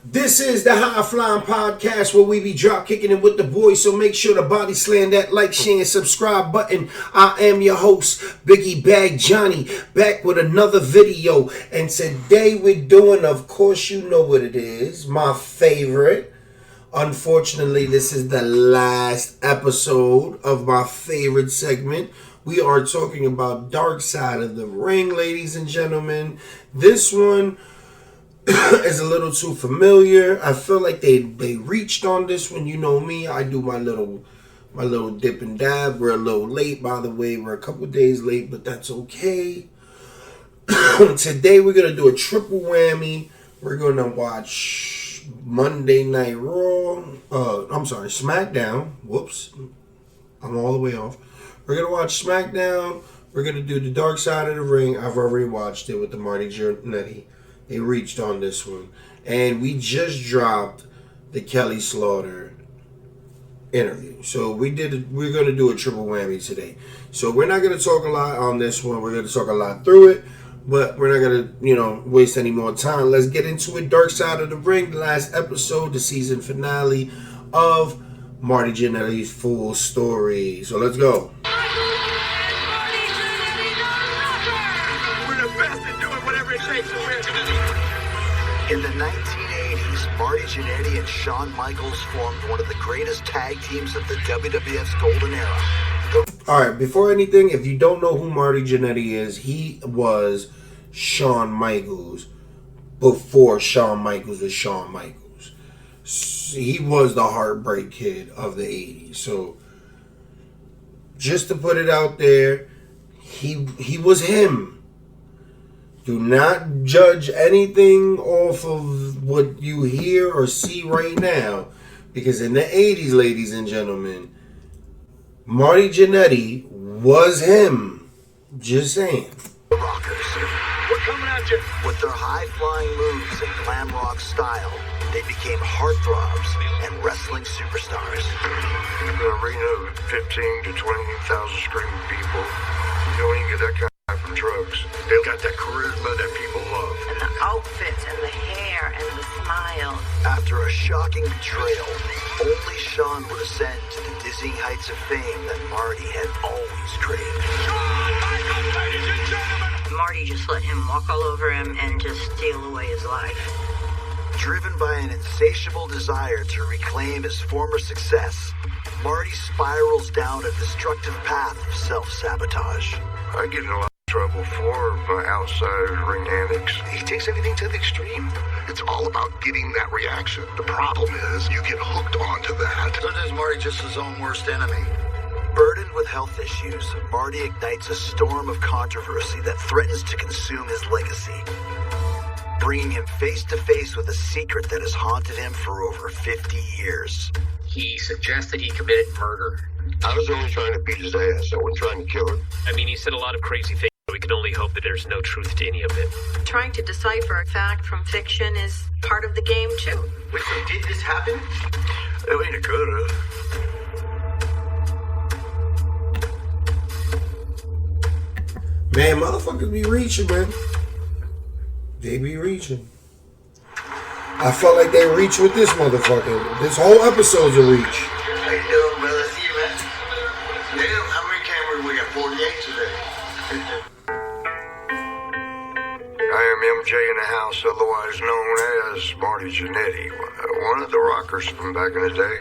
This is the High Flying Podcast where we be drop kicking it with the boys. So make sure to body slam that like, share, and subscribe button. I am your host, Biggie Bag Johnny, back with another video. And today we're doing, of course, you know what it is, my favorite. Unfortunately, this is the last episode of my favorite segment. We are talking about Dark Side of the Ring, ladies and gentlemen. This one is a little too familiar. I feel like they reached on this one. You know me, I do my little dip and dab. We're a little late, by the way. We're a couple days late, but that's okay. Today we're gonna do a triple whammy. We're gonna watch Monday Night Raw. SmackDown. Whoops, I'm all the way off. We're gonna watch SmackDown. We're gonna do the Dark Side of the Ring. I've already watched it with the Marty Jannetty. They reached on this one. And we just dropped the Kelly Slaughter interview. So we're going to do a triple whammy today. So we're not going to talk a lot on this one. We're going to talk a lot through it. But we're not going to, waste any more time. Let's get into it. Dark Side of the Ring, the last episode, the season finale of Marty Jannetty's full story. So let's go. In the 1980s, Marty Jannetty and Shawn Michaels formed one of the greatest tag teams of the WWF's golden era. Alright, before anything, if you don't know who Marty Jannetty is, he was Shawn Michaels before Shawn Michaels was Shawn Michaels. He was the Heartbreak Kid of the 80s. So, just to put it out there, he was him. Do not judge anything off of what you hear or see right now. Because in the 80s, ladies and gentlemen, Marty Jannetty was him. Just saying. The Rockers. We're coming at you. With their high-flying moves and glam rock style, they became heartthrobs and wrestling superstars. In an arena of 15 to 20,000 screaming people, you don't even get that kind from drugs. They've got that charisma that people love. And the outfits and the hair and the smile. After a shocking betrayal, only Shawn would ascend to the dizzying heights of fame that Marty had always craved. Shawn Michaels, ladies and gentlemen! Marty just let him walk all over him and just steal away his life. Driven by an insatiable desire to reclaim his former success, Marty spirals down a destructive path of self-sabotage. I get in a lot of trouble for my outside ring antics. He takes everything to the extreme. It's all about getting that reaction. The problem is you get hooked onto that. Sometimes Marty just his own worst enemy. Burdened with health issues, Marty ignites a storm of controversy that threatens to consume his legacy, bringing him face to face with a secret that has haunted him for over 50 years. He suggested he committed murder. I was only trying to beat his ass. I wasn't trying to kill him. I mean, he said a lot of crazy things. We can only hope that there's no truth to any of it. Trying to decipher fact from fiction is part of the game, too. Wait, so did this happen? I mean, it could have. Man, motherfuckers be reaching, man. They be reaching. I felt like they reach with this motherfucker. This whole episode's a reach. How you doing, brother? See you, man. Damn, how many cameras we got? 48 today. I am MJ in the house, otherwise known as Marty Jannetty, one of the rockers from back in the day.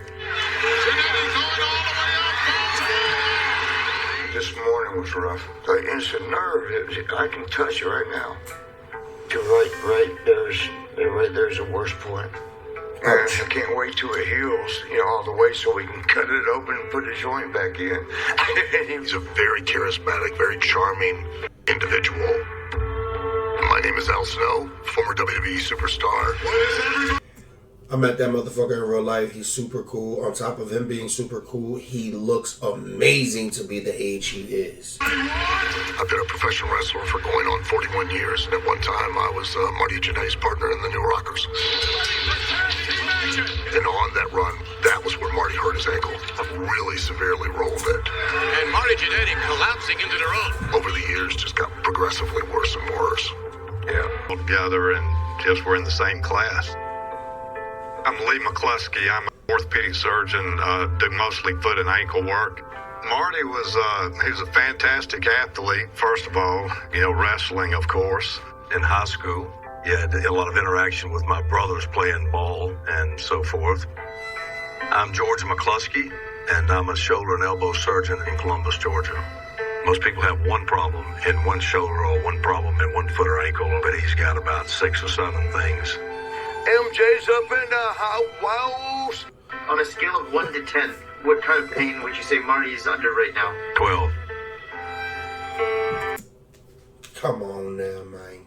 This morning was rough. Like instant nerve. I can touch it right now. There's a worst point. I can't wait till it heals, all the way so we can cut it open and put the joint back in. He's a very charismatic, very charming individual. My name is Al Snow, former WWE superstar. I met that motherfucker in real life. He's super cool. On top of him being super cool, he looks amazing to be the age he is. I've been a professional wrestler for going on 41 years, and at one time I was Marty Jannetty's partner in the New Rockers. And on that run, that was where Marty hurt his ankle. Really severely rolled it. And Marty Jannetty collapsing into the road. Over the years, just got progressively worse and worse. Yeah. Together and just were in the same class. I'm Lee McCluskey. I'm an orthopedic surgeon, do mostly foot and ankle work. Marty was a fantastic athlete, first of all, wrestling, of course. In high school, he had a lot of interaction with my brothers playing ball and so forth. I'm George McCluskey, and I'm a shoulder and elbow surgeon in Columbus, Georgia. Most people have one problem in one shoulder or one problem in one foot or ankle, but he's got about 6 or 7 things. MJ's up in the house. On a scale of 1 to 10, what kind of pain would you say Marty is under right now? 12. Come on now, man.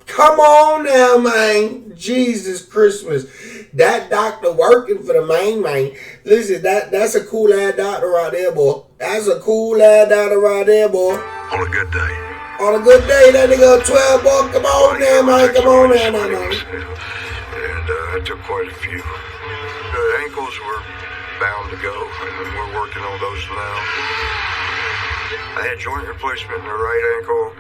Come on now, man. Jesus Christmas. That doctor working for the man. Listen, that's a cool ass doctor right there, boy. That's a cool ass doctor right there, boy. On a good day. On a good day, that nigga 12 bucks. Come on now, man. Come on now, man. And I took quite a few. The ankles were bound to go, and we're working on those now. I had joint replacement in the right ankle,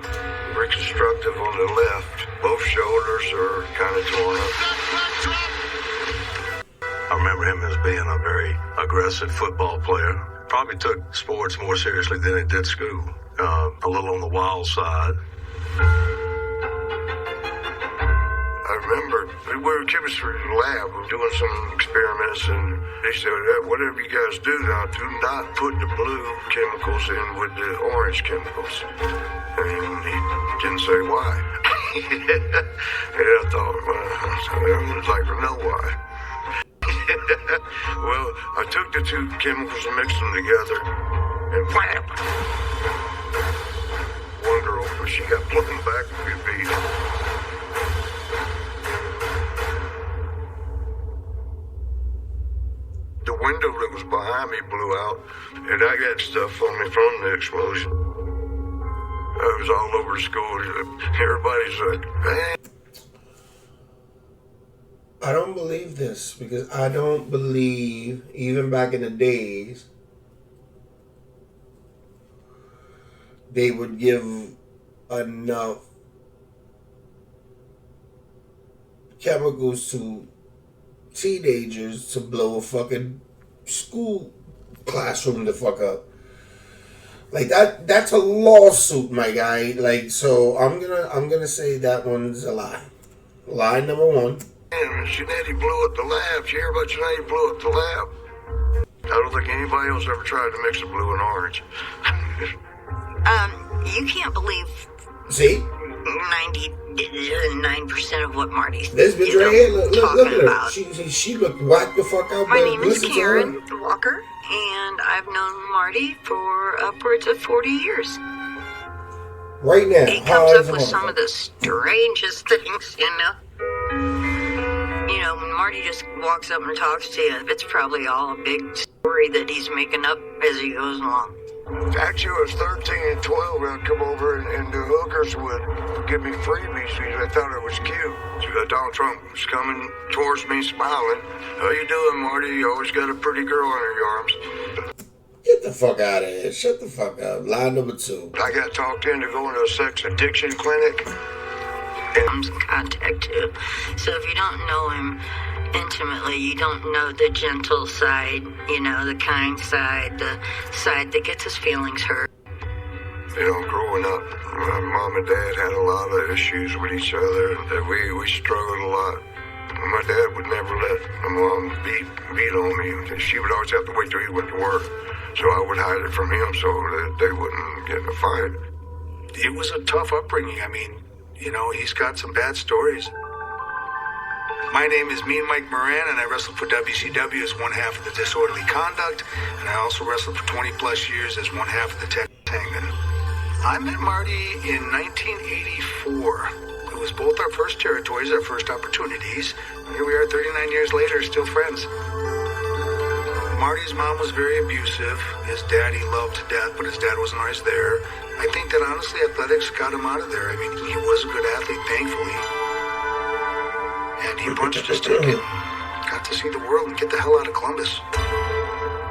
reconstructive on the left. Both shoulders are kind of torn up. I remember him as being a very aggressive football player. Probably took sports more seriously than he did school. A little on the wild side. I remember we were in chemistry lab, we were doing some experiments, and they said, whatever you guys do now, do not put the blue chemicals in with the orange chemicals. And he didn't say why. I thought, I would like to know why. Well, I took the 2 chemicals and mixed them together, and wham! One girl, when she got blown back a few feet. The window that was behind me blew out, and I got stuff on me from the explosion. I was all over the school. Everybody's like, man. I don't believe this, because I don't believe, even back in the days, they would give enough chemicals to teenagers to blow a fucking school classroom the fuck up. Like that's a lawsuit, my guy. Like, so I'm gonna say that one's a lie. Lie number 1. And Jannetty blew up the lab. You hear about Jannetty blew up the lab? I don't think anybody else ever tried to mix the blue and orange. You can't believe See? 99% of what Marty's This bitch right here, look at her. about. She looked whacked the fuck out. My name is Karen Walker, and I've known Marty for upwards of 40 years. Right now. He comes up with some of the strangest things, when Marty just walks up and talks to you, it's probably all a big story that he's making up as he goes along. Actually, I was 13 and 12 when I'd come over and the hookers would give me freebies because I thought it was cute. So Donald Trump was coming towards me smiling. How you doing, Marty? You always got a pretty girl under your arms. Get the fuck out of here. Shut the fuck up. Lie number 2. I got talked into going to a sex addiction clinic. Comes in contact too. So if you don't know him intimately, you don't know the gentle side, the kind side, the side that gets his feelings hurt. Growing up, my mom and dad had a lot of issues with each other. We struggled a lot. My dad would never let my mom beat on me. She would always have to wait till he went to work. So I would hide it from him so that they wouldn't get in a fight. It was a tough upbringing. He's got some bad stories. My name is Mean Mike Moran, and I wrestled for WCW as one half of the Disorderly Conduct, and I also wrestled for 20 plus years as one half of the Texas Hangman. I met Marty in 1984. It was both our first territories, our first opportunities. Here we are 39 years later, still friends. Marty's mom was very abusive. His dad he loved to death, but his dad wasn't always there. I think that honestly athletics got him out of there. He was a good athlete, thankfully. And he punched his ticket. Got to see the world and get the hell out of Columbus.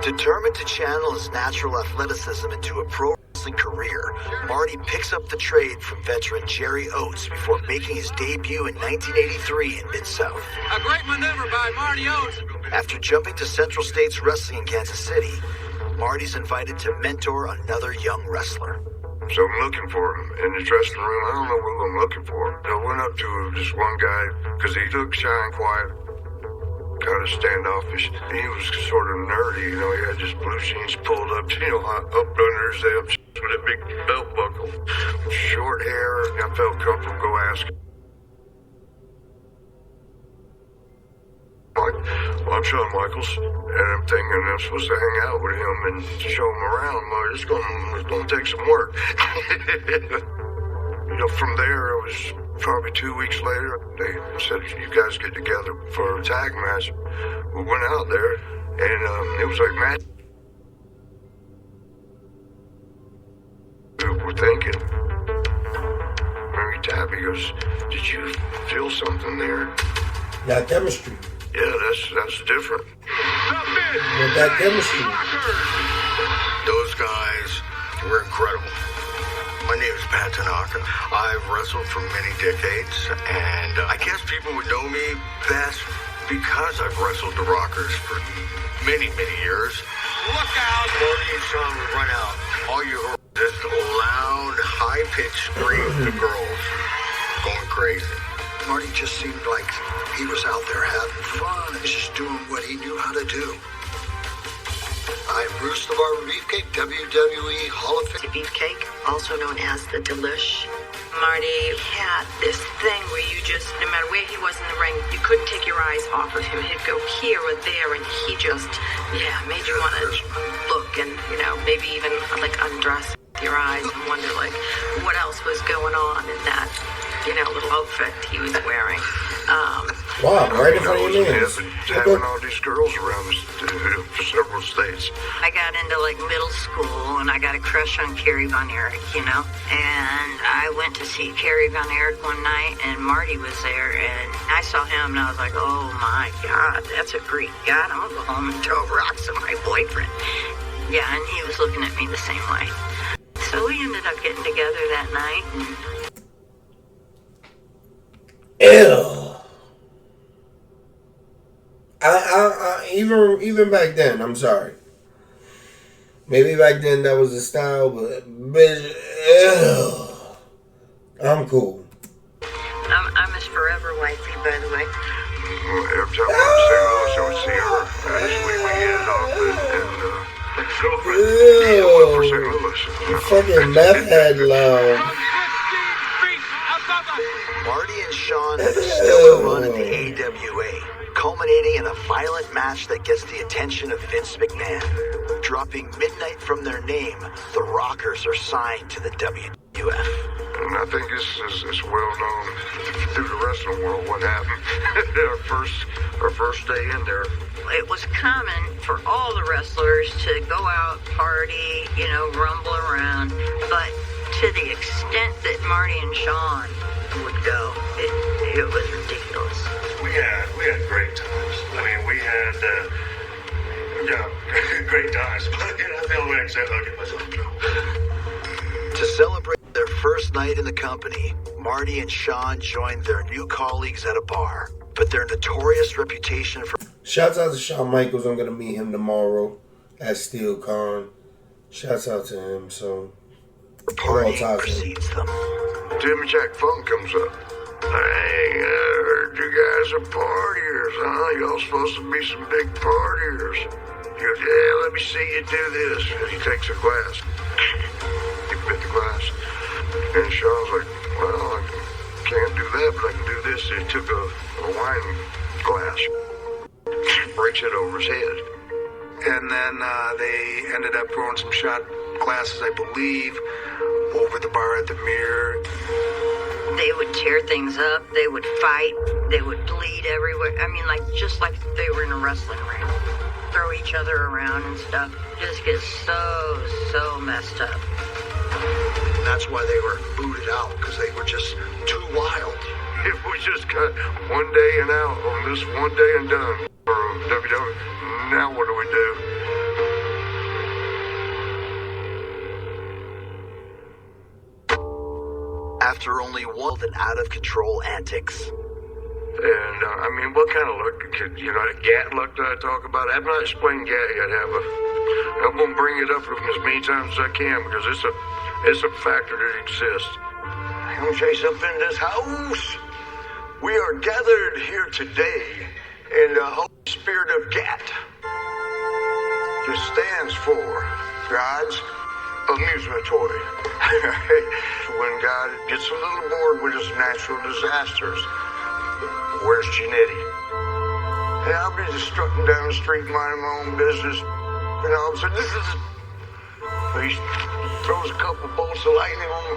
Determined to channel his natural athleticism into a pro wrestling career, Marty picks up the trade from veteran Jerry Oates before making his debut in 1983 in Mid-South. A great maneuver by Marty Oates. After jumping to Central States Wrestling in Kansas City, Marty's invited to mentor another young wrestler. So I'm looking for him in the dressing room. I don't know who I'm looking for. I went up to this one guy because he looked shy and quiet, kind of standoffish. He was sort of nerdy, you know. He had just blue jeans pulled up, you know, up under his abs with a big belt buckle, short hair. I felt comfortable. Go ask him. Like, well, I'm Shawn Michaels, and I'm thinking I'm supposed to hang out with him and show him around. Well, it's gonna take some work. You know, from there, it was probably 2 weeks later. They said, "You guys get together for a tag match." We went out there, and it was like magic. We were thinking. Mary Tabby goes, "Did you feel something there?" That chemistry. Yeah, that's different. With that chemistry. Those guys were incredible. My name is Pat Tanaka. I've wrestled for many decades, and I guess people would know me best because I've wrestled the Rockers for many, many years. Look out! Marty and Shawn would run out. All you heard was just loud, high-pitched screams of girls going crazy. Marty just seemed like he was out there having fun and just doing what he knew how to do. I'm Bruce the Barber Beefcake, WWE Hall of Fame. Beefcake, also known as the Delish. Marty had this thing where you just, no matter where he was in the ring, you couldn't take your eyes off of him. He'd go here or there, and he just, made you want to look and, maybe even like undress your eyes and wonder like what else was going on in that, little outfit he was wearing. Wow, right in front of your names. Having all these girls around for several states. I got into like middle school and I got a crush on Kerry Von Erich, and I went to see Kerry Von Erich one night and Marty was there and I saw him and I was like, oh my God, that's a Greek god. I'm gonna go home and throw rocks at my boyfriend. Yeah, and he was looking at me the same way. So we ended up getting together that night. Ew. Even back then, I'm sorry. Maybe back then that was the style, but bitch, ew. I'm cool. I'm his forever wifey, by the way. Every time I'm in St. Louis, I would see her. We hit it off and his girlfriend. He went for St. Louis. Fucking meth head love. Marty and Shawn have a stellar run in the AWA, culminating in a violent match that gets the attention of Vince McMahon. Dropping midnight from their name, the Rockers are signed to the WWF. And I think this is well known through the wrestling world what happened our first day in there. It was common for all the wrestlers to go out, party, rumble around, but to the extent that Marty and Shawn would go, it was ridiculous. We had great times. I mean, we had great times. But I feel like I get myself. To celebrate their first night in the company, Marty and Shawn joined their new colleagues at a bar. But their notorious reputation for... Shouts out to Shawn Michaels. I'm going to meet him tomorrow at Steel Con. Shouts out to him. So, partying precedes them. Jimmy Jack Funk comes up. Hey, I heard you guys are partiers, huh? Y'all supposed to be some big partiers. He goes, yeah, let me see you do this. And he takes a glass. He bit the glass. And Shawn's like, well, I can't do that, but I can do this. And he took a wine glass, breaks it over his head. And then they ended up throwing some shot glasses, I believe, over the bar at the Mirror. They would tear things up. They would fight. They would bleed everywhere. I mean, just like they were in a wrestling ring. Throw each other around and stuff. Just get so messed up. And that's why they were booted out, because they were just too wild. If we just got one day and out on this one day and done for WWE, now what do we do? after only one and out-of-control antics. And, I mean, what kind of luck, Gat luck that I talk about? I have not explained Gat yet, I'm going to bring it up as many times as I can because it's a factor that exists. I'm going to say something in this house. We are gathered here today in the Holy Spirit of Gat. This stands for God's amusement toy. When God gets a little bored with his natural disasters, where's Jannetty? And I'll be just strutting down the street minding my own business, and all of a sudden, he throws a couple bolts of lightning on me,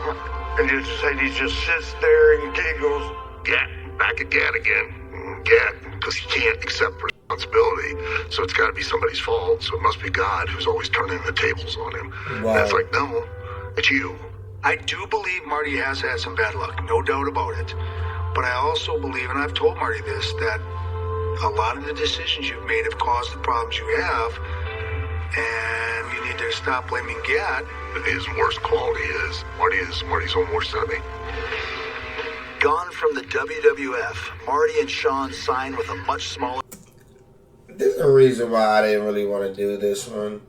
and he just sits there and giggles. Gat, back at Gat again. Gat, because he can't accept responsibility, so it's got to be somebody's fault, so it must be God who's always turning the tables on him. Wow. And it's like, no, it's you. I do believe Marty has had some bad luck, no doubt about it. But I also believe, and I've told Marty this, that a lot of the decisions you've made have caused the problems you have, and you need to stop blaming Gat. His worst quality is Marty's own worst enemy. Gone from the WWF, Marty and Shawn signed with a much smaller... There's a reason why I didn't really want to do this one.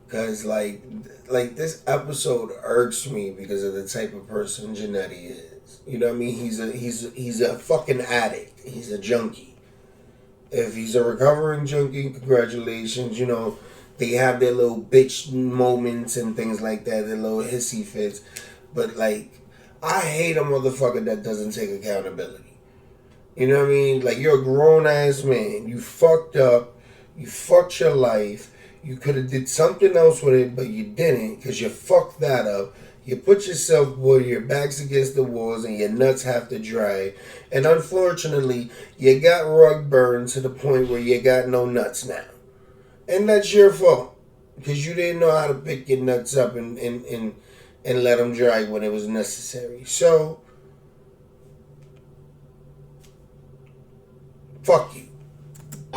Because, like this episode irks me because of the type of person Jannetty is. You know what I mean? He's a fucking addict. He's a junkie. If he's a recovering junkie, congratulations. You know, they have their little bitch moments and things like that, their little hissy fits. But, like, I hate a motherfucker that doesn't take accountability. You know what I mean? Like, you're a grown-ass man. You fucked up. You fucked your life. You could have did something else with it, but you didn't because you fucked that up. You put yourself where your back's against the walls and your nuts have to dry. And unfortunately, you got rug burned to the point where you got no nuts now. And that's your fault because you didn't know how to pick your nuts up and let them dry when it was necessary. So, fuck you.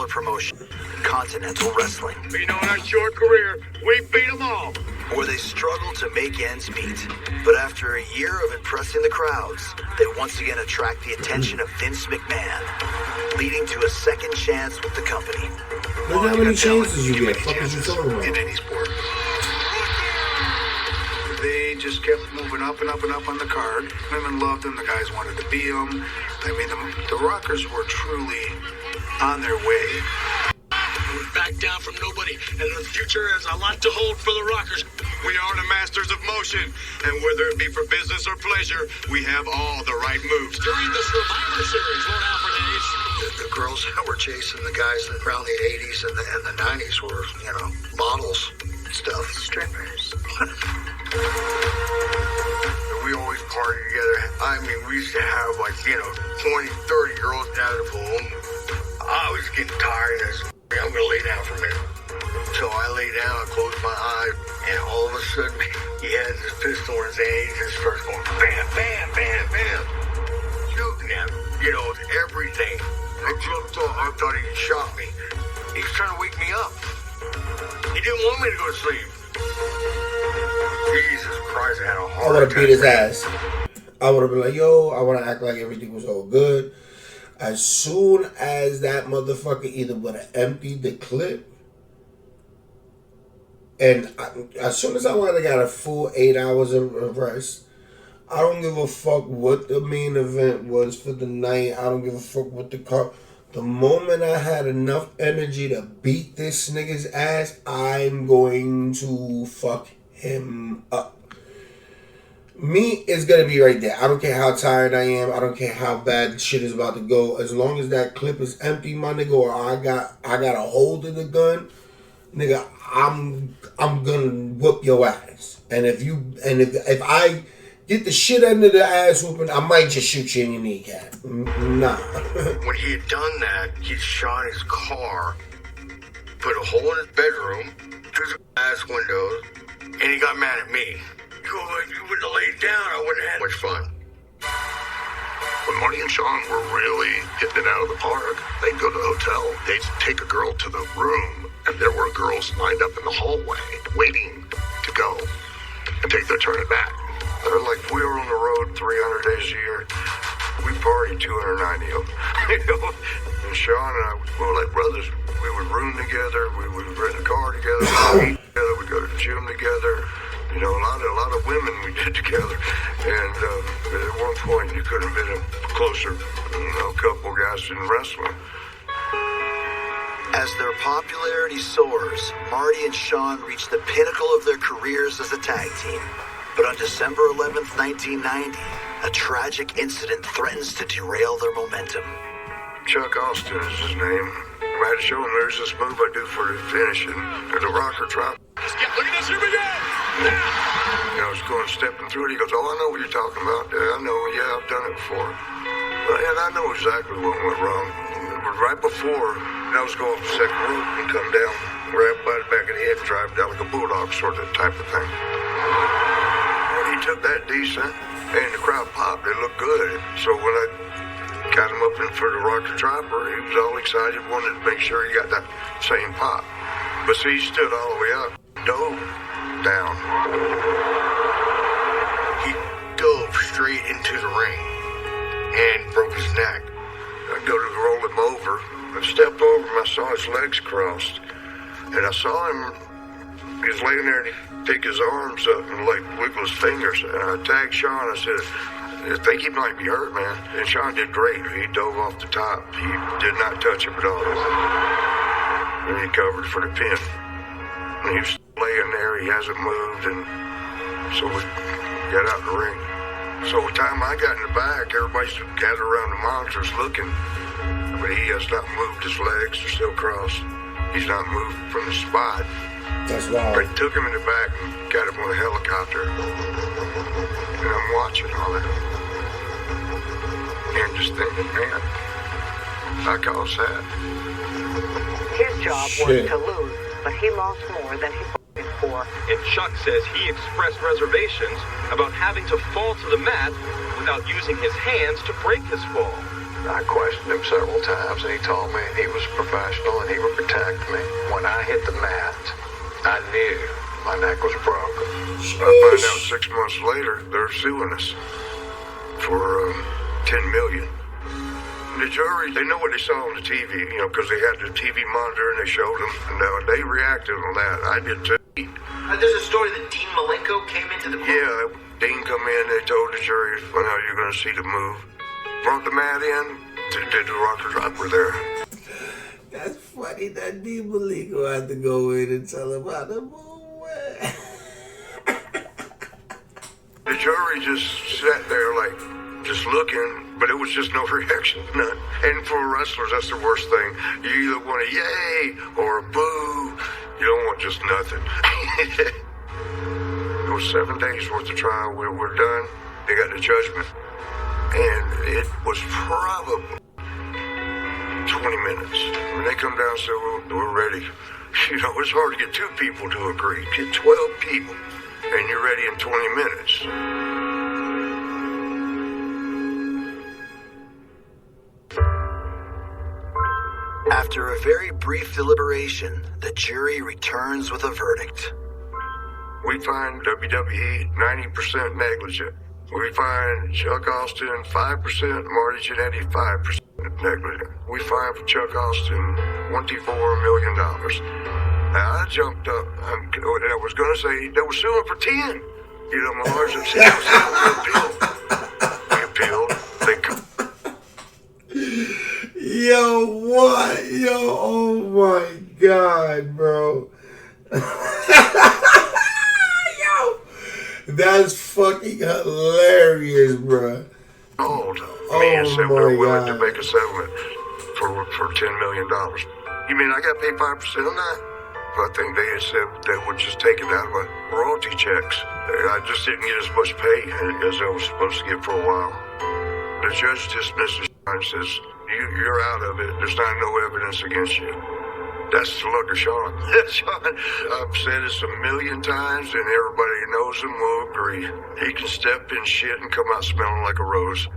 Promotion, Continental Wrestling. You know, in our short career, we beat them all. Where they struggle to make ends meet. But after a year of impressing the crowds, they once again attract the attention of Vince McMahon, leading to a second chance with the company. Look how many chances you get. Fuck is you talking about? In any sport. They just kept moving up and up and up on the card. Women loved them. The guys wanted to be them. I mean, the Rockers were truly on their way. We're back down from nobody, and the future has a lot to hold for the Rockers. We are the masters of motion, and whether it be for business or pleasure, we have all the right moves. During the Survivor Series, Lord Alfred Hayes. The girls that were chasing the guys around the 80s and the 90s were, models and stuff. Strippers. We always party together. I mean, we used to have 20, 30 girls down at the pool. I was getting tired of this. I'm going to lay down for a minute. So I lay down, I closed my eyes, and all of a sudden, he has his pistol in his hand. He just starts going bam, bam, bam, bam. Shooting at him, everything. I thought he shot me. He was trying to wake me up. He didn't want me to go to sleep. Jesus Christ, I had a heart attack. I would have beat his ass. I would have been like, yo, I want to act like everything was all good. As soon as that motherfucker either would have emptied the clip, and as soon as I would have got a full 8 hours of rest, I don't give a fuck what the main event was for the night. I don't give a fuck what the car. The moment I had enough energy to beat this nigga's ass, I'm going to fuck him up. Me is gonna be right there. I don't care how tired I am. I don't care how bad shit is about to go. As long as that clip is empty, my nigga, or I got a hold of the gun, nigga, I'm gonna whoop your ass. And if I get the shit under the ass whooping, I might just shoot you in your kneecap. Nah. When he had done that, he shot his car, put a hole in his bedroom, through the glass windows, and he got mad at me. You would have laid down, I wouldn't have had much fun. When Marty and Shawn were really hitting it out of the park, they'd go to the hotel, they'd take a girl to the room, and there were girls lined up in the hallway waiting to go and take their turn at bat. Like, we were on the road 300 days a year. We partied 290 of them. And Shawn and I were like brothers. We would room together. We would rent a car together. We'd eat together. We'd go to the gym together. You know, a lot of women we did together. And at one point, you couldn't have been a closer, couple guys in wrestling. As their popularity soars, Marty and Shawn reach the pinnacle of their careers as a tag team. But on December 11th, 1990, a tragic incident threatens to derail their momentum. Chuck Austin is his name. I had to show him there's this move I do for the finish, and the rocker drop. Look at this, here we go! I was going stepping through it. He goes, "Oh, I know what you're talking about. I know, yeah, I've done it before." And I know exactly what went wrong. But right before, I was going off the second rope and come down, grab by the back of the head, drive down like a bulldog, sort of type of thing. Well, he took that decent, and the crowd popped. It looked good. So when I got him up in for the rocker dropper, he was all excited, wanted to make sure he got that same pop. But see, he stood all the way up, dove down. He dove straight into the ring and broke his neck. I go to roll him over. I stepped over him. I saw his legs crossed. And I saw him. He was laying there and he picked his arms up and like wiggle his fingers. And I tagged Shawn. I said, "I think he might be hurt, man." And Shawn did great. He dove off the top. He did not touch him at all. And he covered for the pin. And he was laying there. He hasn't moved. And so we got out the ring. So by the time I got in the back, everybody's gathered around the monitors looking. But he has not moved his legs. They're still crossed. He's not moved from the spot. That's wild. But took him in the back and got him on a helicopter. And I'm watching all that. And just thinking, man, I caused that. His job was to lose, but he lost more than he bargained for. And Chuck says he expressed reservations about having to fall to the mat without using his hands to break his fall. I questioned him several times, and he told me he was professional and he would protect me. When I hit the mat, I knew my neck was broken. I find out 6 months later they're suing us for $10 million. The jury, they know what they saw on the TV, because they had the TV monitor and they showed them, and they reacted on that. I did too. There's a story that Dean Malenko came into the court. Yeah, Dean come in, they told the jury, well, now you're going to see the move. Brought the mat in, did the rocker dropper there. That's funny that Dean Malenko had to go in and tell him how to move. The jury just sat there like, just looking, but it was just no reaction, none. And for wrestlers, that's the worst thing. You either want a yay or a boo. You don't want just nothing. It was 7 days worth of trial. We're done. They got the judgment. And it was probably 20 minutes. When they come down and say, well, we're ready. It's hard to get 2 people to agree. Get 12 people, and you're ready in 20 minutes. After a very brief deliberation, the jury returns with a verdict. We find WWE 90% negligent. We find Chuck Austin 5%, Marty Jannetty 5% negligent. We find for Chuck Austin $24 million. Now I jumped up, and I was going to say they were suing for 10. My lawyers have said, we appealed. Yo, what? Yo, oh my God, bro. Yo, that's fucking hilarious, bro. Me and said we're willing to make a settlement for $10 million. You mean I got paid 5% on that? I think they had said they would just take it out of my royalty checks. I just didn't get as much pay as I was supposed to get for a while. The judge dismisses and says, you're out of it. There's not no evidence against you. That's the luck of Shawn. Shawn, I've said this 1,000,000 times, and everybody who knows him will agree. He can step in shit and come out smelling like a rose.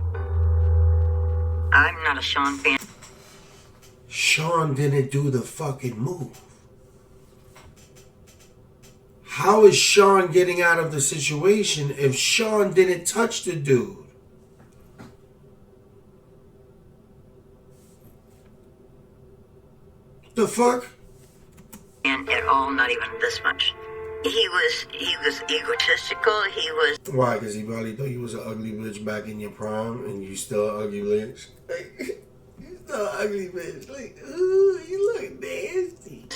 I'm not a Shawn fan. Shawn didn't do the fucking move. How is Shawn getting out of the situation if Shawn didn't touch the dude? The fuck? And at all, not even this much. He was egotistical. He was. Why? Because he probably thought you was an ugly bitch back in your prime, and you still an ugly bitch. Like, you still an ugly bitch. Like, ooh, you look nasty.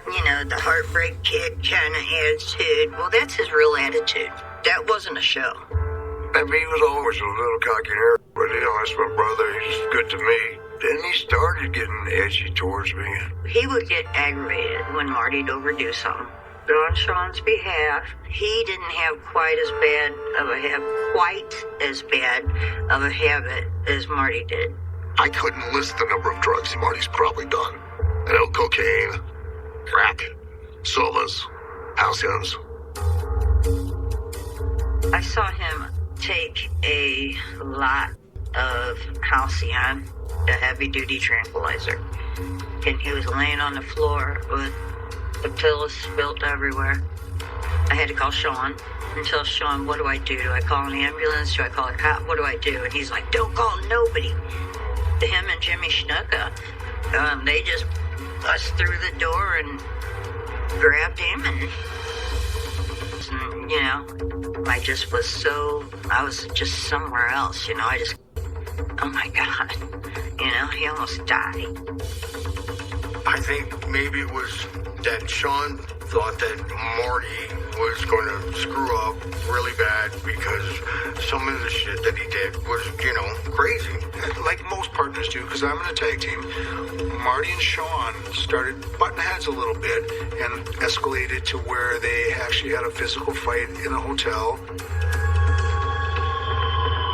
You know, the heartbreak kid kind of attitude. Well, that's his real attitude. That wasn't a show. I mean, he was always a little cocky and arrogant, but you know, that's my brother. He's good to me. Then he started getting edgy towards me. He would get aggravated when Marty'd overdo something. But on Shawn's behalf, he didn't have quite as bad of a habit as Marty did. I couldn't list the number of drugs Marty's probably done. I know cocaine, crack, sodas, halcyons. I saw him take a lot of halcyon, a heavy-duty tranquilizer, and he was laying on the floor with the pillows spilt everywhere. I had to call Shawn and tell Shawn, what do I do? Do I call an ambulance? Do I call a cop? What do I do? And he's like, don't call nobody. Him and Jimmy Snuka, they just bust through the door and grabbed him, and you know, I was just somewhere else, you know, oh my God, you know, he almost died. I think maybe it was that Shawn thought that Marty was going to screw up really bad because some of the shit that he did was, you know, crazy. Like most partners do, because I'm in a tag team. Marty and Shawn started butting heads a little bit and escalated to where they actually had a physical fight in a hotel.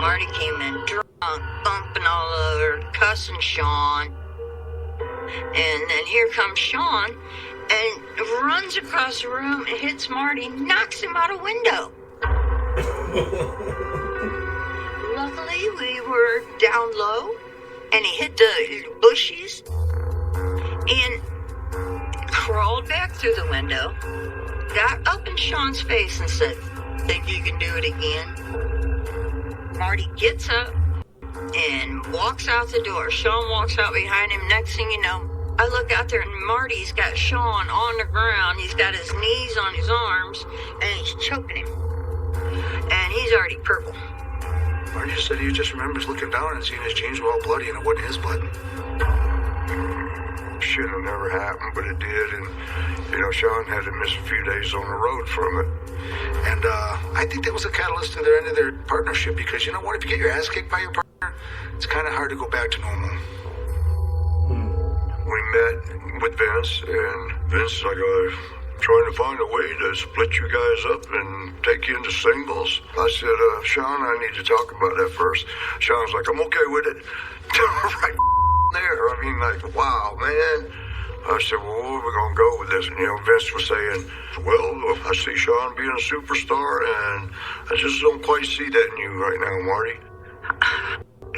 Marty came in drunk, bumping all over, cussing Shawn. And then here comes Shawn and runs across the room and hits Marty, knocks him out a window. Luckily, we were down low, and he hit the bushes and crawled back through the window, got up in Shawn's face and said, think you can do it again? Marty gets up and walks out the door. Shawn walks out behind him. Next thing you know, I look out there and Marty's got Shawn on the ground. He's got his knees on his arms and he's choking him. And he's already purple. Marty just said he just remembers looking down and seeing his jeans were all bloody and it wasn't his blood. Should have never happened, but it did. And, you know, Shawn had to miss a few days on the road from it. And I think that was a catalyst to their end of their partnership because, you know what, if you get your ass kicked by your partner, it's kind of hard to go back to normal. We met with Vince, and Vince is like, I'm trying to find a way to split you guys up and take you into singles. I said, Shawn, I need to talk about that first. Shawn's like, I'm okay with it. Right there. I mean, like, wow, man. I said, well, where are we going to go with this? And, you know, Vince was saying, well, I see Shawn being a superstar, and I just don't quite see that in you right now, Marty.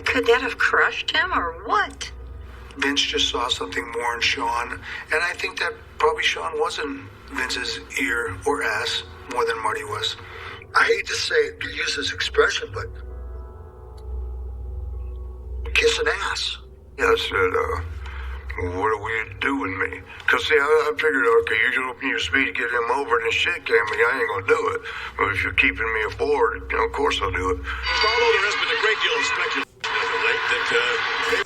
Could that have crushed him, or what? Vince just saw something more in Shawn, and I think that probably Shawn was in Vince's ear or ass more than Marty was. I hate to say it, to use this expression, but kissing ass. Yeah, I said, what are we doing, me? Because, see, I figured, okay, you're going to use me to get him over, and this shit came me, I ain't going to do it. But if you're keeping me aboard, you know, of course I'll do it. Although there has been a great deal of speculation as of late that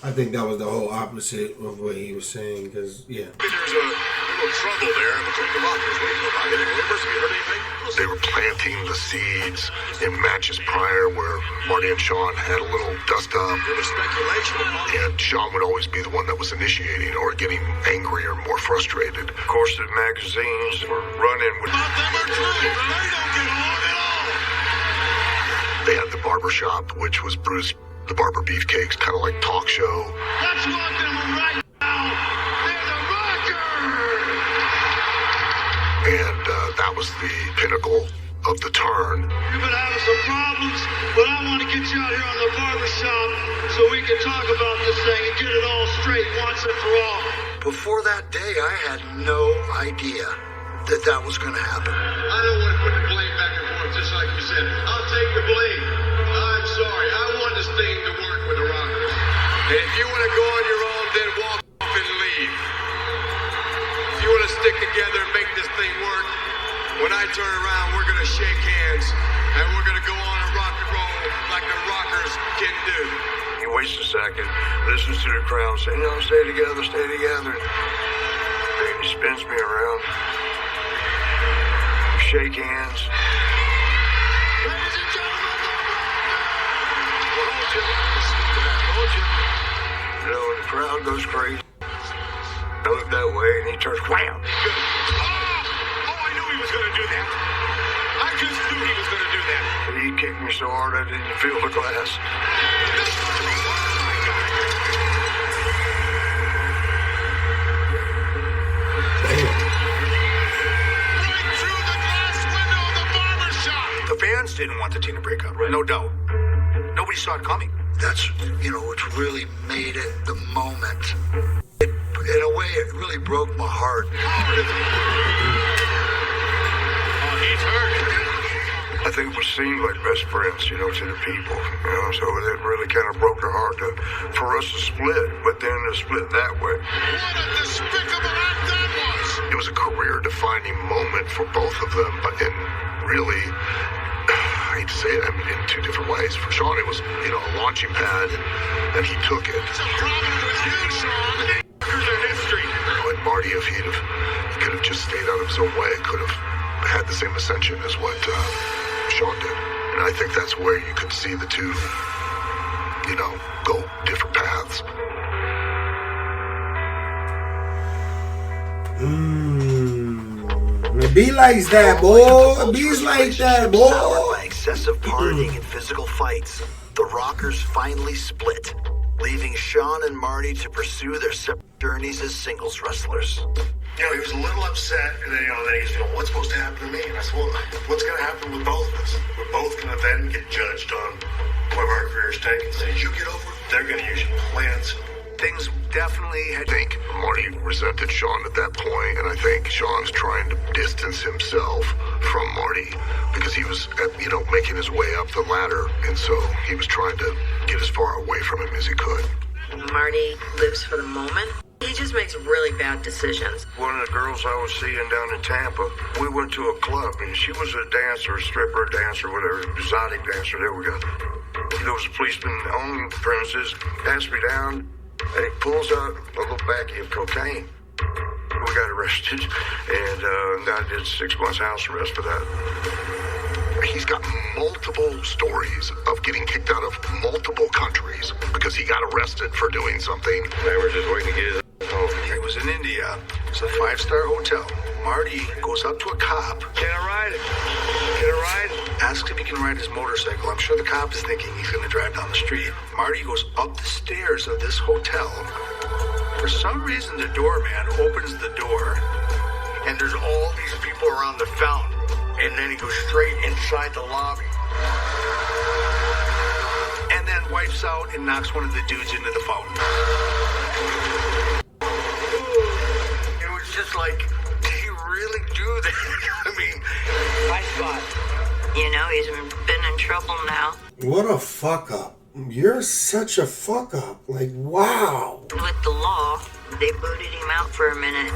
I think that was the whole opposite of what he was saying, because, yeah. there's a little trouble there between the Rockers. What do you know about it? Any rumors? Have you heard anything? They were planting the seeds in matches prior where Marty and Shawn had a little dust up. There was speculation among And Shawn would always be the one that was initiating or getting angry or more frustrated. Of course, the magazines were running with... Both them are true, but they don't get along at all. They had the barbershop, which was Bruce the Barber Beefcake's kind of like talk show. Let's want them right now. They're the Rockers. And that was the pinnacle of the turn. You've been having some problems, but I want to get you out here on the barbershop so we can talk about this thing and get it all straight once and for all. Before that day, I had no idea that that was going to happen. I don't want to put the blame back and forth, just like you said. I'll take the blame. I'm sorry. I want this thing to work with the Rockers. And if you want to go on your own, then walk off and leave. If you want to stick together and make this thing work, when I turn around, we're going to shake hands, and we're going to go on and rock and roll like the Rockers can do. He waits a second, listens to the crowd, saying, stay together, stay together. And he spins me around. Shake hands. Ladies and gentlemen, Told you. You know, the crowd goes crazy. I look that way, and he turns, wham! I knew he was going to do that. I just knew he was going to do that. And he kicked me so hard I didn't feel the glass. The fans didn't want the team to break up, no doubt. Nobody saw it coming. That's, which really made it the moment. In a way, it really broke my heart. He's hurt. I think we seemed like best friends, to the people. So it really kind of broke their heart for us to split, but then to split that way. What a despicable act that was! It was a career-defining moment for both of them, but in really, I hate to say it, in two different ways. For Shawn, it was, a launching pad, and he took it. It's a problem with you, Shawn. There's history. And Marty, if he could have just stayed out of his own way, could have had the same ascension as what Shawn did. And I think that's where you could see the two, go different paths. It be like that, boy. It be like that, boy. Soured by excessive partying and physical fights, the Rockers finally split, leaving Shawn and Marty to pursue their separate journeys as singles wrestlers. He was a little upset, and then, then he's, what's supposed to happen to me? And I said, well, what's going to happen with both of us? We're both going to then get judged on where our careers take. And say, you get over it, they're going to use your plans. Things definitely I think Marty resented Shawn at that point, and I think Shawn's trying to distance himself from Marty because he was, making his way up the ladder, and so he was trying to get as far away from him as he could. Marty lives for the moment. He just makes really bad decisions. One of the girls I was seeing down in Tampa, we went to a club, and she was a dancer, a stripper, dancer, whatever, exotic dancer, there we go. There was a policeman on the premises, passed me down, and he pulls out a little baggie of cocaine. We got arrested, and I did 6 months house arrest for that. He's got multiple stories of getting kicked out of multiple countries because he got arrested for doing something. They were just waiting to get his home. It was in India. It's a 5-star hotel. Marty goes up to a cop. Can I ride it? Can I ride it? Asks if he can ride his motorcycle. I'm sure the cop is thinking he's going to drive down the street. Marty goes up the stairs of this hotel. For some reason, the doorman opens the door, And there's all these people around the fountain. And then he goes straight inside the lobby. And then wipes out and knocks one of the dudes into the fountain. It was just like, did he really do that? I mean, my spot. He's been in trouble now. What a fuck up. You're such a fuck up. Like, wow. With the law, they booted him out for a minute.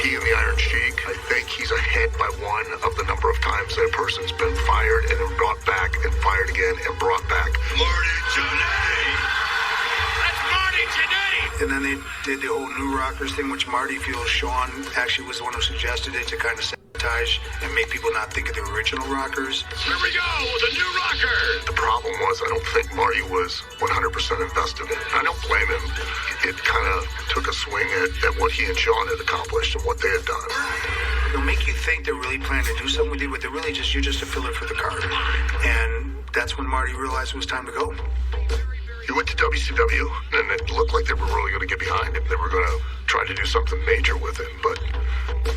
He and the Iron Sheik, I think he's ahead by one of the number of times that a person's been fired and then brought back and fired again and brought back. Marty Jannetty! That's Marty Jannetty! And then they did the whole New Rockers thing, which Marty feels Shawn actually was the one who suggested it to kind of sabotage and make people not think of the original Rockers. Here we go with a new rocker! The problem was I don't think Marty was 100% invested in it. I don't blame him. It kind of took a swing at what he and Shawn had accomplished and what they had done. They'll make you think they're really planning to do something with you, but they're really just, you're just a filler for the card. And that's when Marty realized it was time to go. He went to WCW, and it looked like they were really going to get behind him. They were going to try to do something major with him, but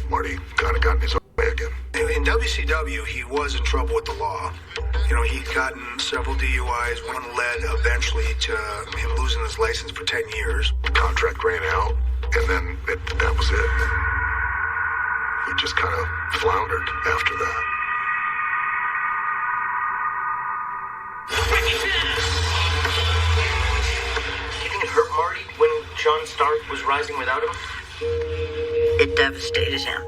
Marty kind of got in his own way again. In WCW, he was in trouble with the law. He'd gotten several DUIs. One led eventually to him losing his license for 10 years. The contract ran out, and then that was it. He just kind of floundered after that. Do you think it hurt Marty when Shawn Stark was rising without him? It devastated him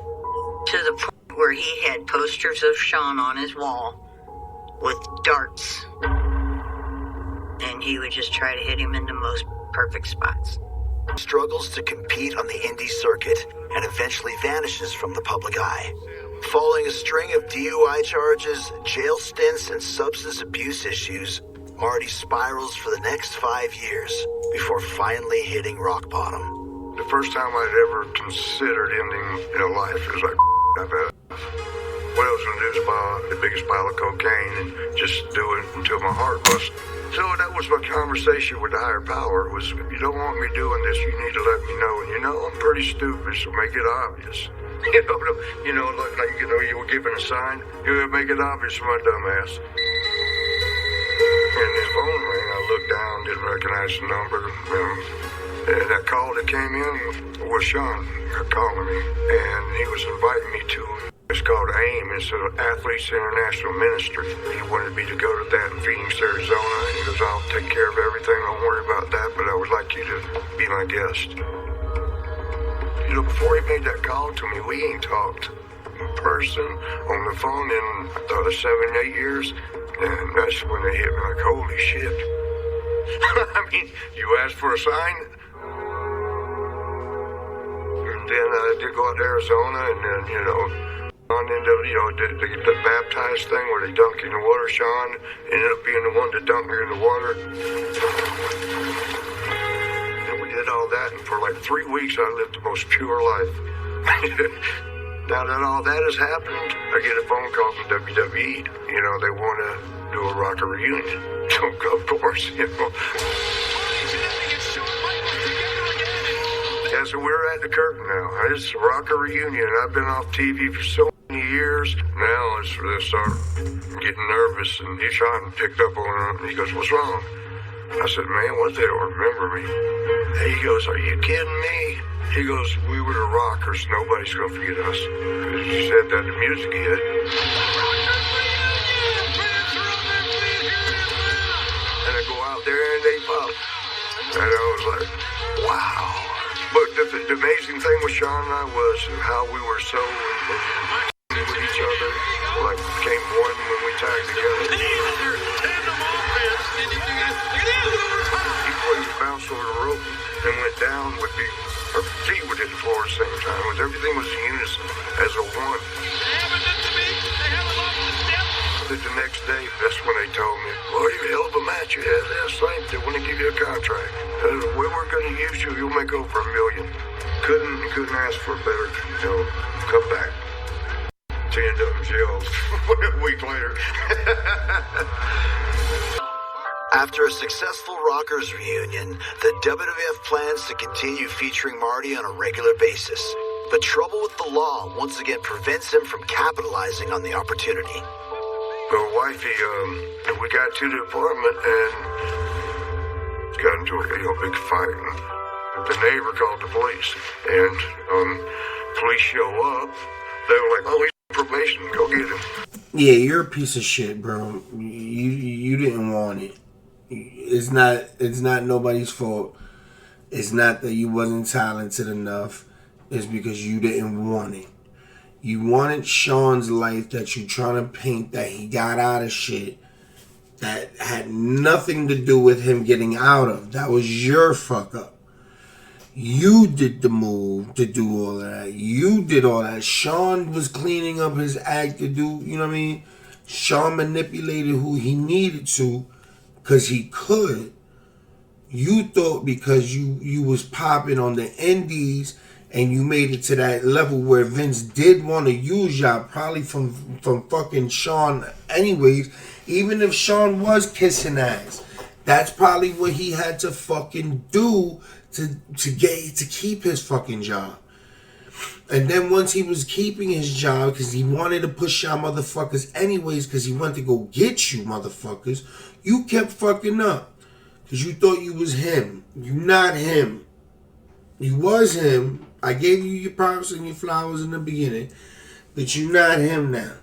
to the point where he had posters of Shawn on his wall with darts, and he would just try to hit him in the most perfect spots. Struggles to compete on the indie circuit and eventually vanishes from the public eye. Following a string of DUI charges, jail stints, and substance abuse issues, Marty spirals for the next 5 years before finally hitting rock bottom. The first time I'd ever considered ending life, it was like, I've had what I was going to do is buy the biggest pile of cocaine and just do it until my heart busted. So that was my conversation with the higher power. It was, if you don't want me doing this, you need to let me know. And I'm pretty stupid, so make it obvious. You were given a sign. You make it obvious for my dumb ass. And his phone rang. I looked down, didn't recognize the number. And that call that came in was Shawn calling me. And he was inviting me to, it's called AIM. It's an Athletes International Ministry. He wanted me to go to that in Phoenix, Arizona. And he goes, I'll take care of everything. Don't worry about that. But I would like you to be my guest. Before he made that call to me, we ain't talked in person, on the phone in, I thought, 7, 8 years. And that's when they hit me like, holy shit. I mean, you asked for a sign? And then I did go out to Arizona, and then, on into, the baptized thing where they dunk you in the water. Shawn ended up being the one to dunk me in the water. And we did all that, and for like 3 weeks I lived the most pure life. Now that all that has happened, I get a phone call from WWE. They want to do a rocker reunion. Of course, Yeah, so we're at the curtain now. It's a rocker reunion. I've been off TV for so many years. Now they start getting nervous, and Shawn picked up on it, and he goes, what's wrong? I said, man, what, they don't remember me? And he goes, are you kidding me? He goes, we were the rockers. Nobody's going to forget us. Because he said that the music hit. And I go out there and they pop. And I was like, wow. But the amazing thing with Shawn and I was how we were so with each other. Like, became one when we tagged together. He played bounce over the rope and went down with her feet would hit the floor at the same time. Everything was in unison as a one. The next day, that's when they told me, well, you hell of a match you had last night. They want to give you a contract. We weren't going to use you. You'll make over $1 million. Couldn't ask for a better, come back. So you end up in jail a week later. After a successful Rockers reunion, the WWF plans to continue featuring Marty on a regular basis. But trouble with the law once again prevents him from capitalizing on the opportunity. Well, wifey, we got to the apartment and got into a big fight. And the neighbor called the police, and police show up. They were like, "Oh, he's on probation. Go get him." Yeah, you're a piece of shit, bro. You didn't want it. It's not nobody's fault. It's not that you wasn't talented enough. It's because you didn't want it. You wanted Shawn's life that you trying to paint that he got out of shit that had nothing to do with him getting out of. That was your fuck up. You did the move to do all of that. You did all that. Shawn was cleaning up his act to do, you know what I mean? Shawn manipulated who he needed to because he could. You thought because you was popping on the indies and you made it to that level where Vince did want to use y'all, probably from fucking Shawn anyways, even if Shawn was kissing ass. That's probably what he had to fucking do to keep his fucking job. And then once he was keeping his job, because he wanted to push y'all motherfuckers anyways, because he wanted to go get you motherfuckers, you kept fucking up. Because you thought you was him. You not him. You was him, I gave you your props and your flowers in the beginning, but you're not him now.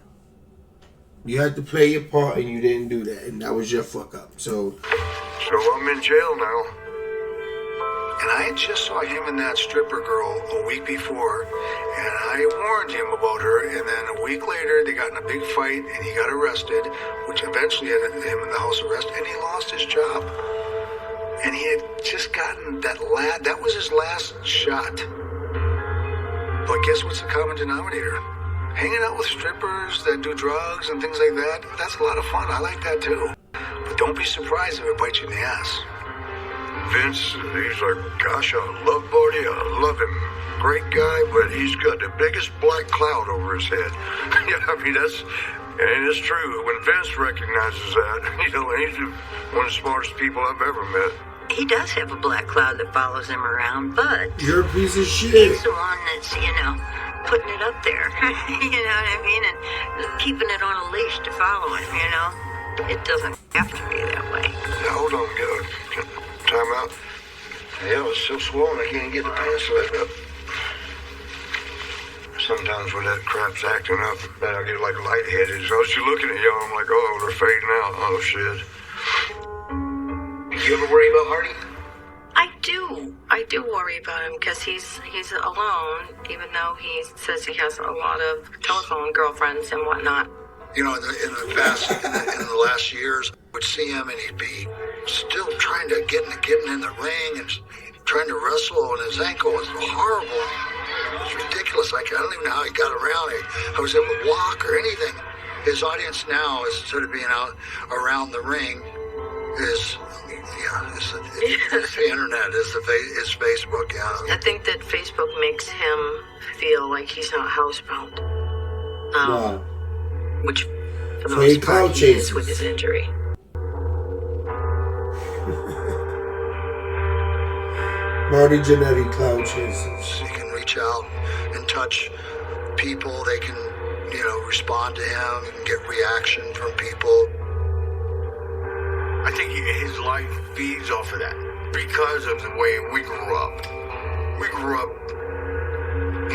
You had to play your part and you didn't do that, and that was your fuck up. So I'm in jail now. And I just saw him and that stripper girl a week before, and I warned him about her, and then a week later they got in a big fight and he got arrested, which eventually ended him in the house arrest, and he lost his job. And he had just gotten that was his last shot. But guess what's the common denominator? Hanging out with strippers that do drugs and things like that, that's a lot of fun. I like that too. But don't be surprised if it bites you in the ass. Vince, he's like, gosh, I love Marty, I love him. Great guy, but he's got the biggest black cloud over his head. Yeah, I mean, and it's true. When Vince recognizes that, he's one of the smartest people I've ever met. He does have a black cloud that follows him around, but you're a piece of shit. He's the one that's, putting it up there. You know what I mean? And keeping it on a leash to follow him, It doesn't have to be that way. Now, hold on, time out. Yeah, it's so swollen I can't get the pants left up. Sometimes when that crap's acting up, I get like lightheaded. So she's looking at y'all, I'm like, oh, they're fading out. Oh, shit. You ever worry about Marty? I do worry about him because he's alone, even though he says he has a lot of telephone girlfriends and whatnot. In the last years, I would see him and he'd be still trying to getting in the ring and trying to wrestle, and his ankle was horrible. It was ridiculous. I don't even know how he got around it. I was able to walk or anything. His audience now, instead of being out around the ring, is it's the internet, it's Facebook, yeah. I think that Facebook makes him feel like he's not housebound. Which, for the most part, he is with his injury. Marty Jannetty cloud chases. He can reach out and touch people. They can, respond to him. He can get reaction from people. I think his life feeds off of that because of the way we grew up. We grew up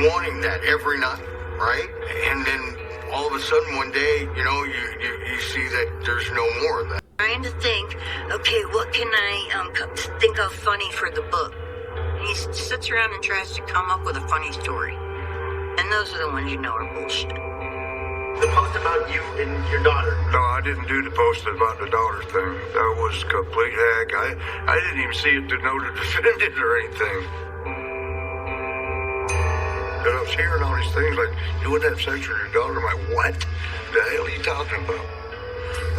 wanting that every night, right? And then all of a sudden one day, you see that there's no more of that. Trying to think, okay, what can I think of funny for the book? And he sits around and tries to come up with a funny story. And those are the ones are bullshit. The post about you and your daughter. No, I didn't do the post about the daughter thing. That was complete heck. I didn't even see it to know to defend it or anything. But I was hearing all these things like, you wouldn't have sex with your daughter. I'm like, what the hell are you talking about?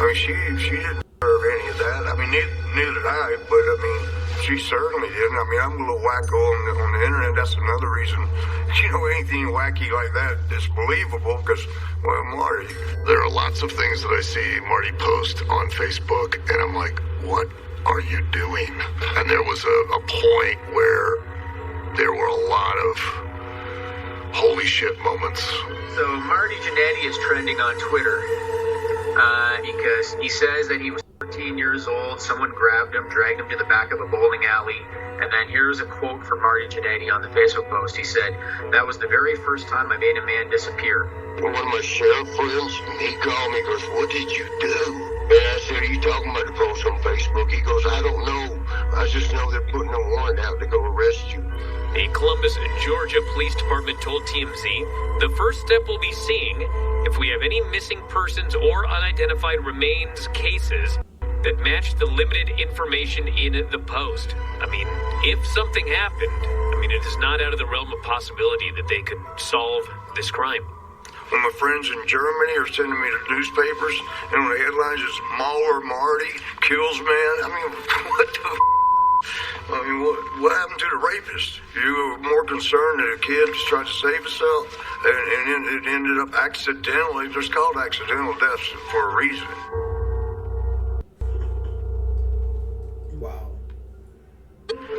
I mean, she didn't deserve any of that. I mean, neither did I, but I mean, she certainly didn't. I mean, I'm a little wacko on the internet. That's another reason. Anything wacky like that is believable because, well, Marty. There are lots of things that I see Marty post on Facebook, and I'm like, what are you doing? And there was a point where there were a lot of holy shit moments. So Marty Jannetty is trending on Twitter because he says that he was 14 years old, someone grabbed him, dragged him to the back of a bowling alley, and then here's a quote from Marty Jannetty on the Facebook post. He said, "That was the very first time I made a man disappear." One of my sheriff friends, he called me and goes, "What did you do?" And I said, "Are you talking about the post on Facebook?" He goes, "I don't know. I just know they're putting a warrant out to go arrest you." A Columbus, Georgia Police Department told TMZ, the first step we'll be seeing if we have any missing persons or unidentified remains cases that match the limited information in the post. I mean, if something happened, it is not out of the realm of possibility that they could solve this crime. When my friends in Germany are sending me the newspapers, and the headlines is Mauler Marty kills man. What the what happened to the rapist? You were more concerned that a kid just tried to save himself, and it ended up accidentally. It's called accidental deaths for a reason. Wow.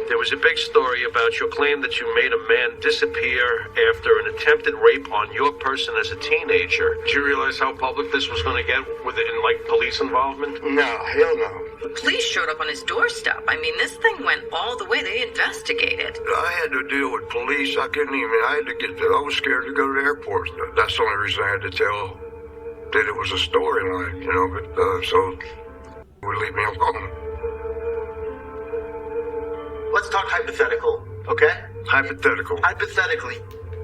There was a big story about your claim that you made a man disappear after an attempted rape on your person as a teenager. Did you realize how public this was going to get with it in, like, police involvement? No, hell no. The police showed up on his doorstep. I mean, this thing went all the way. They investigated. I had to deal with police. I had to get there. I was scared to go to the airport. That's the only reason I had to tell that it was a storyline, you know, but, so it would leave me alone. Let's talk hypothetical, okay? Hypothetical. Hypothetically,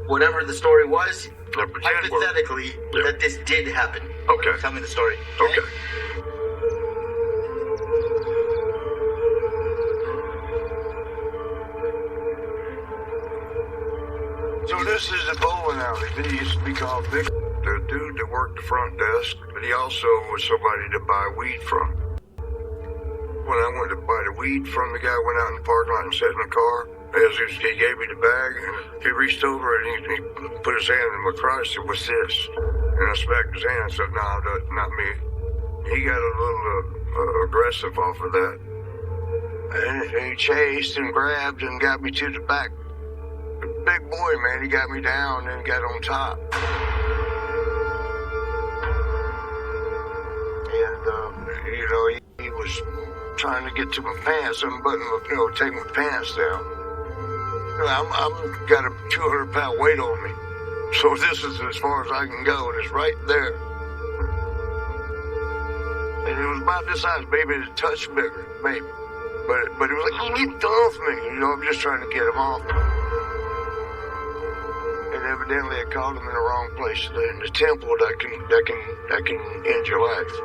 whatever the story was, hypothetically, that this did happen. Okay. Tell me the story. Okay. So this is a bowling alley. It used to be called Big. The dude that worked the front desk, but he also was somebody to buy weed from. When I went to buy the weed from the guy, went out in the parking lot and sat in the car. As he gave me the bag, and he reached over and he put his hand in my crotch and said, "What's this?" And I smacked his hand and said, "No, not me." He got a little aggressive off of that. And he chased and grabbed and got me to the back. Big boy, man, he got me down and got on top. And, you know, he was trying to get to my pants, unbutton, you know, take my pants down. I'm got a 200-pound weight on me, so this is as far as I can go, and it's right there. And it was about this size, maybe a touch bigger, maybe. But it was like, get off me, you know. I'm just trying to get him off. And evidently, I called him in the wrong place, in the temple that can end your life.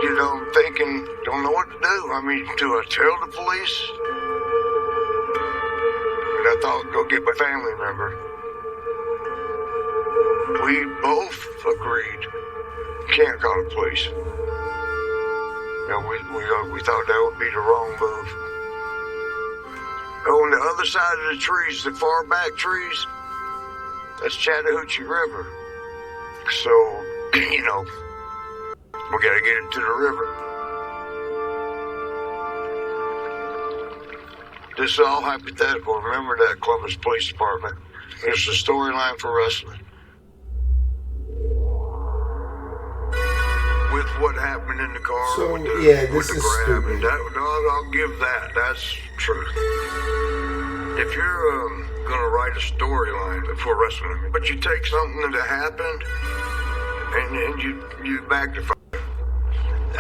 You know, I'm thinking, don't know what to do. I mean, do I tell the police? And I thought, go get my family member. We both agreed, can't call the police. You know, we thought that would be the wrong move. On the other side of the trees, the far back trees, that's Chattahoochee River. So, you know, we gotta get it to the river. This is all hypothetical. Remember that, Columbus Police Department. It's the storyline for wrestling. With what happened in the car, So, with the, yeah, with this the is grab, stupid. I'll give that. That's true. If you're gonna write a storyline for wrestling, but you take something that happened and you magnify.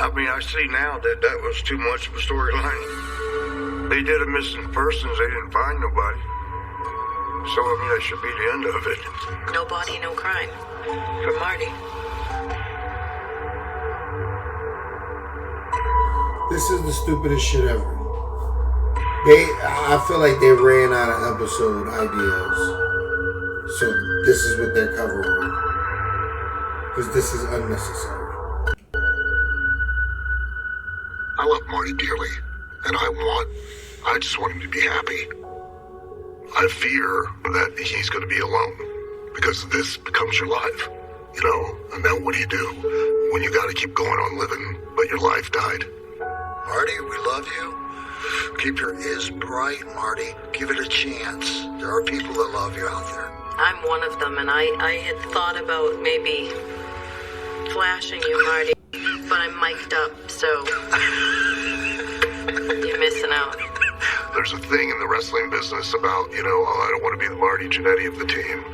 I mean, I see now that was too much of a storyline. They did a missing persons. They didn't find nobody. So, I mean, that should be the end of it. No body, no crime. For Marty. This is the stupidest shit ever. I feel like they ran out of episode ideas. So this is what they're covering. Because this is unnecessary. I love Marty dearly, and I just want him to be happy. I fear that he's going to be alone because this becomes your life, you know, and then what do you do when you got to keep going on living, but your life died? Marty, we love you. Keep your ears bright, Marty. Give it a chance. There are people that love you out there. I'm one of them, and I had thought about maybe flashing you, Marty, but I'm mic'd up, so you're missing out. There's a thing in the wrestling business about, you know, oh, I don't want to be the Marty Jannetty of the team.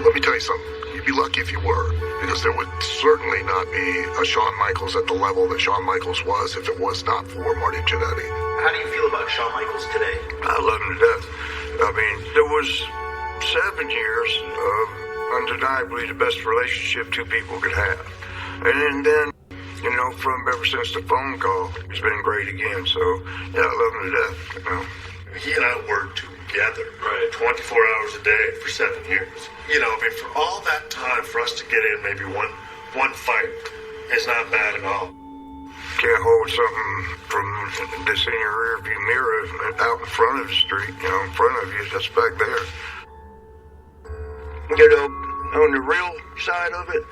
Let me tell you something. You'd be lucky if you were, because there would certainly not be a Shawn Michaels at the level that Shawn Michaels was if it was not for Marty Jannetty. How do you feel about Shawn Michaels today? I love him to death. I mean, there was 7 years of undeniably the best relationship two people could have. And then, you know, from ever since the phone call, it's been great again. So, yeah, I love him to death. You know. He and I worked together, right, 24 hours a day for 7 years. You know, I mean, for all that time, for us to get in maybe one fight is not bad at all. Can't hold something from this in your rear view mirror out in front of the street, you know, in front of you, that's back there. You know, on the real side of it,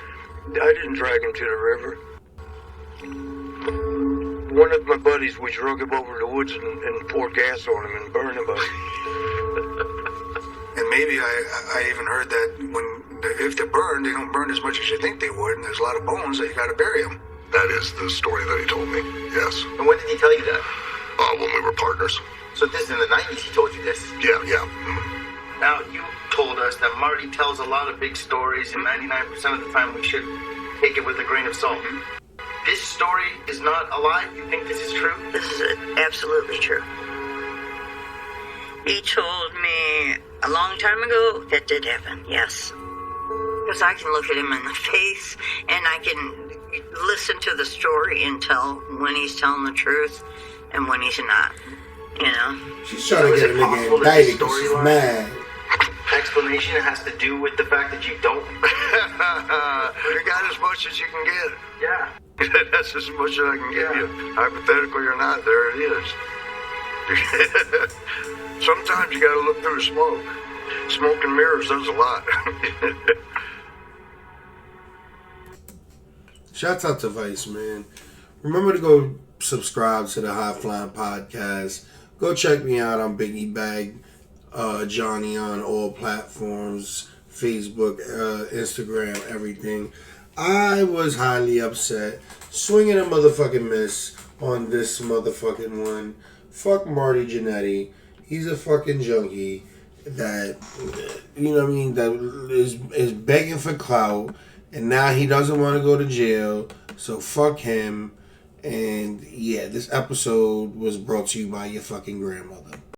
I didn't drag him to the river. one of my buddies, we drug him over to the woods and poured gas on him and burned him up. And maybe I even heard that if they're burned, they don't burn as much as you think they would, and there's a lot of bones that you got to bury them. That is the story that he told me, yes. And when did he tell you that? When we were partners. So this is in the 90s he told you this? Yeah. Now, you told us that Marty tells a lot of big stories, and 99% of the time we should take it with a grain of salt. This story is not a lie? You think this is true? This is absolutely true. He told me a long time ago that did happen, yes. Because I can look at him in the face, and I can listen to the story and tell when he's telling the truth and when he's not, you know? She's trying to get a nigga indicted because she's mad. Explanation has to do with the fact that you don't. You got as much as you can get. Yeah. That's as much as I can give you. Hypothetically or not, there it is. Sometimes you gotta look through the smoke. Smoke and mirrors does a lot. Shouts out to Vice, man. Remember to go subscribe to the High Flying Podcast. Go check me out on BIGGIE Bag Johnny on all platforms, Facebook, Instagram, everything. I was highly upset. Swinging a motherfucking miss on this motherfucking one. Fuck Marty Jannetty. He's a fucking junkie that, you know what I mean, that is begging for clout. And now he doesn't want to go to jail. So fuck him. And yeah, this episode was brought to you by your fucking grandmother.